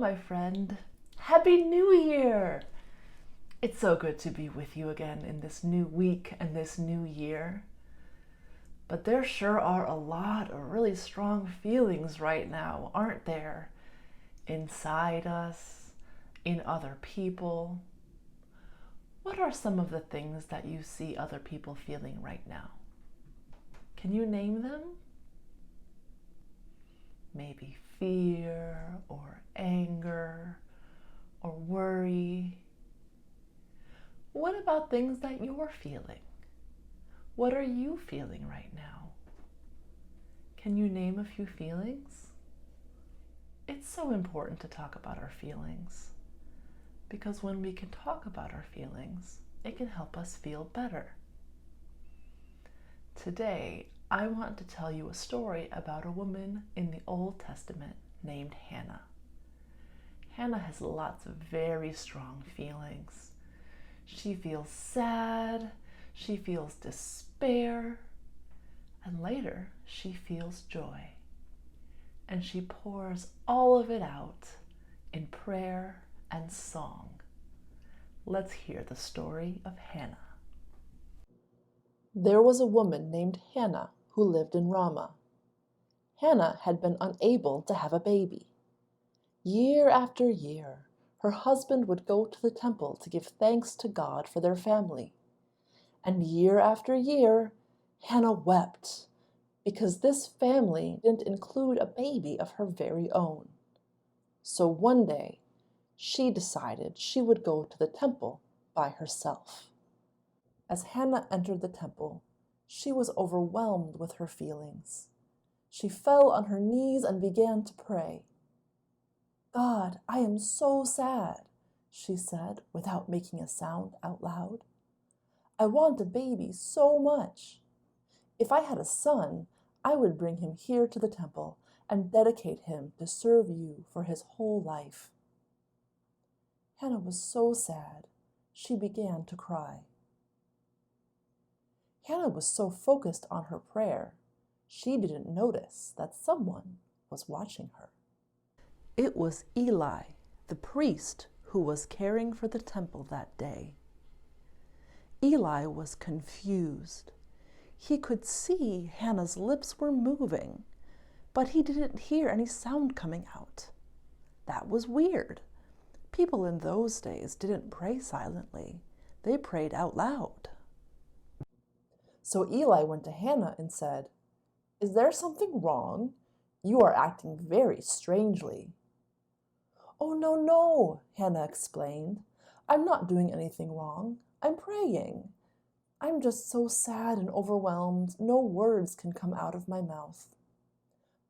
my friend. Happy New Year! It's so good to be with you again in this new week and this new year. But there sure are a lot of really strong feelings right now, aren't there? Inside us, in other people. What are some of the things that you see other people feeling right now? Can you name them? Maybe fear or anger or worry. What about things that you're feeling? What are you feeling right now? Can you name a few feelings? It's so important to talk about our feelings because when we can talk about our feelings, it can help us feel better. Today, I want to tell you a story about a woman in the Old Testament named Hannah. Hannah has lots of very strong feelings. She feels sad, she feels despair, and later she feels joy. And she pours all of it out in prayer and song. Let's hear the story of Hannah. There was a woman named Hannah who lived in Ramah. Hannah had been unable to have a baby. Year after year, her husband would go to the temple to give thanks to God for their family. And year after year, Hannah wept because this family didn't include a baby of her very own. So one day, she decided she would go to the temple by herself. As Hannah entered the temple, she was overwhelmed with her feelings. She fell on her knees and began to pray. "God, I am so sad," she said without making a sound out loud. "I want a baby so much. If I had a son, I would bring him here to the temple and dedicate him to serve you for his whole life." Hannah was so sad, she began to cry. Hannah was so focused on her prayer, she didn't notice that someone was watching her. It was Eli, the priest, who was caring for the temple that day. Eli was confused. He could see Hannah's lips were moving, but he didn't hear any sound coming out. That was weird. People in those days didn't pray silently. They prayed out loud. So Eli went to Hannah and said, "Is there something wrong? You are acting very strangely." "Oh, no, Hannah explained. "I'm not doing anything wrong. I'm praying. I'm just so sad and overwhelmed, no words can come out of my mouth.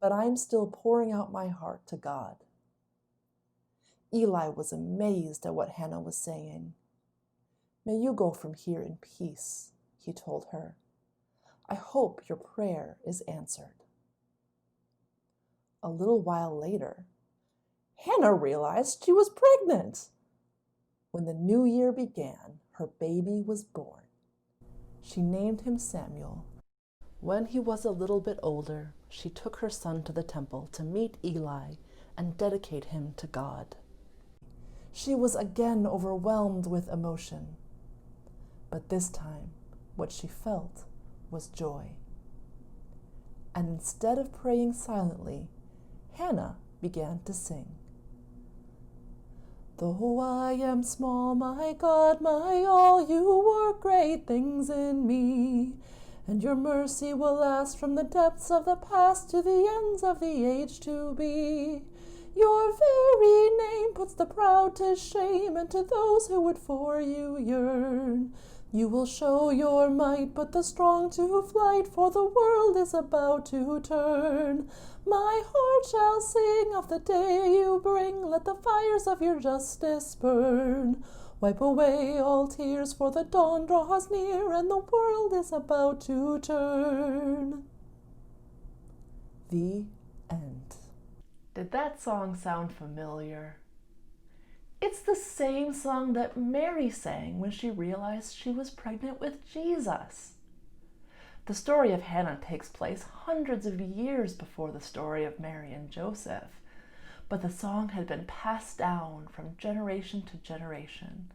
But I'm still pouring out my heart to God." Eli was amazed at what Hannah was saying. "May you go from here in peace," he told her. "I hope your prayer is answered." A little while later, Hannah realized she was pregnant. When the new year began, her baby was born. She named him Samuel. When he was a little bit older, she took her son to the temple to meet Eli and dedicate him to God. She was again overwhelmed with emotion, but this time what she felt was joy. And instead of praying silently, Hannah began to sing. "Though I am small, my God, my all, you work great things in me. And your mercy will last from the depths of the past to the ends of the age to be. Your very name puts the proud to shame, and to those who would for you yearn. You will show your might, put the strong to flight, for the world is about to turn. My heart shall sing of the day you bring, let the fires of your justice burn. Wipe away all tears, for the dawn draws near, and the world is about to turn." The end. Did that song sound familiar? It's the same song that Mary sang when she realized she was pregnant with Jesus. The story of Hannah takes place hundreds of years before the story of Mary and Joseph. but the song had been passed down from generation to generation,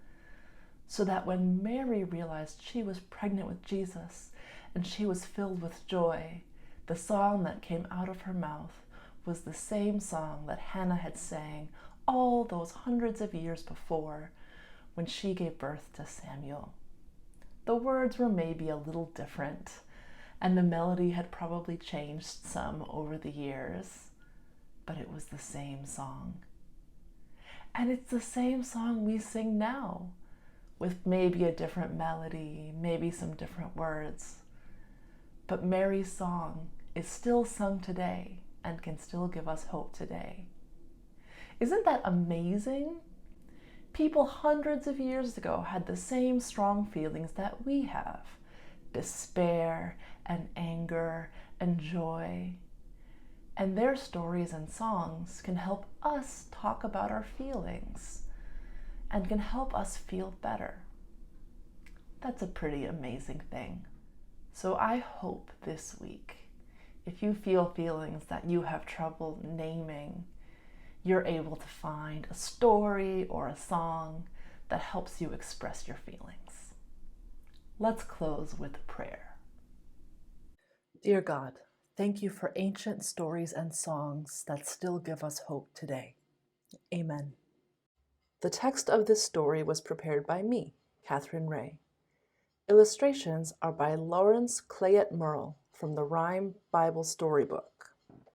so that when Mary realized she was pregnant with Jesus and she was filled with joy, the song that came out of her mouth was the same song that Hannah had sang all those hundreds of years before when she gave birth to Samuel. The words were maybe a little different, and the melody had probably changed some over the years, but it was the same song. And it's the same song we sing now, with maybe a different melody, maybe some different words. But Mary's song is still sung today and can still give us hope today. Isn't that amazing? People hundreds of years ago had the same strong feelings that we have: despair and anger and joy. And their stories and songs can help us talk about our feelings and can help us feel better. That's a pretty amazing thing. So I hope this week, if you feel feelings that you have trouble naming, you're able to find a story or a song that helps you express your feelings. Let's close with prayer. Dear God, thank you for ancient stories and songs that still give us hope today. Amen. The text of this story was prepared by me, Catherine Ray. Illustrations are by Lawrence Clayette Merle from the Rhyme Bible Storybook.